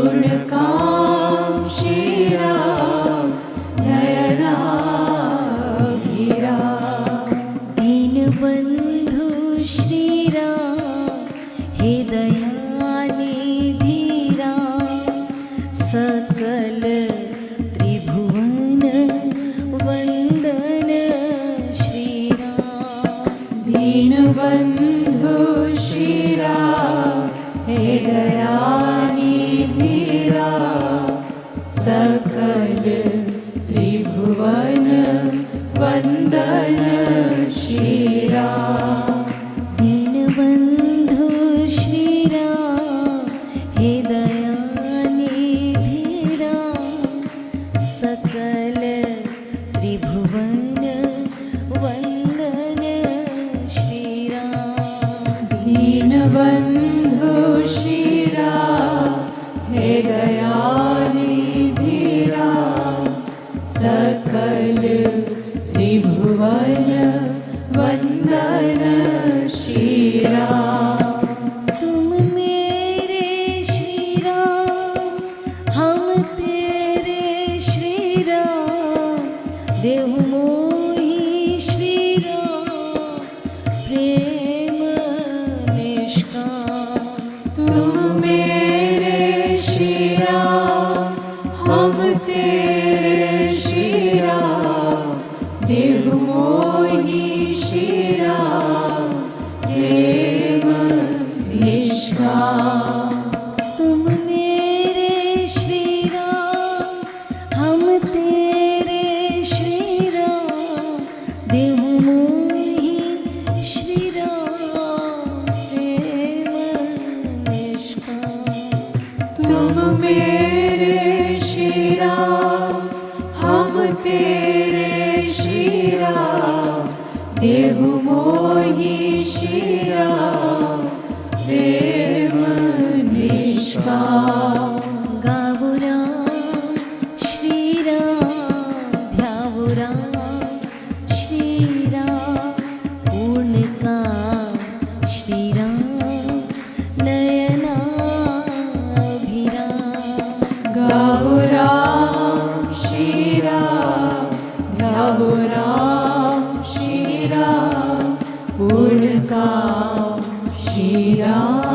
पूर्णकाम श्रीराम नयनाभिराम। दीनबन्धु श्रीराम हे दयानिधिराम सकल त्रिभुवन वन्दन श्रीराम। दीनबन्धु श्रीराम हे दयानिधिराम सकल त्रिभुवन वन्दन श्रीराम। दीनबन्धु श्रीराम हे दयानिधिराम सकल त्रिभुवन वन्दन श्रीराम। दीनबन्धु श्रीराम हे दयानिधिराम सकल त्रिभुवन वन्दन श्रीराम। तुम मेरे श्रीराम हम तेरे श्रीराम देहु मोहि श्रीराम प्रेम निष्काम। तुम मेरे श्रीराम हम तेरे श्रीराम देहु मोहि श्रीराम प्रेम निष्काम। तुम मेरे श्रीराम हम तेरे श्रीराम देहु मोहि श्रीराम प्रेम निष्काम। तुम मेरे श्रीराम हम तेरे श्रीराम देहु मोहि श्रीराम प्रेम निष्काम। गावो राम श्रीराम ध्यावो राम श्रीराम पूर्णकाम श्रीराम नयनाभिराम। गाओ राम श्रीराम ध्याओ राम श्रीराम पूर्णकाम श्रीराम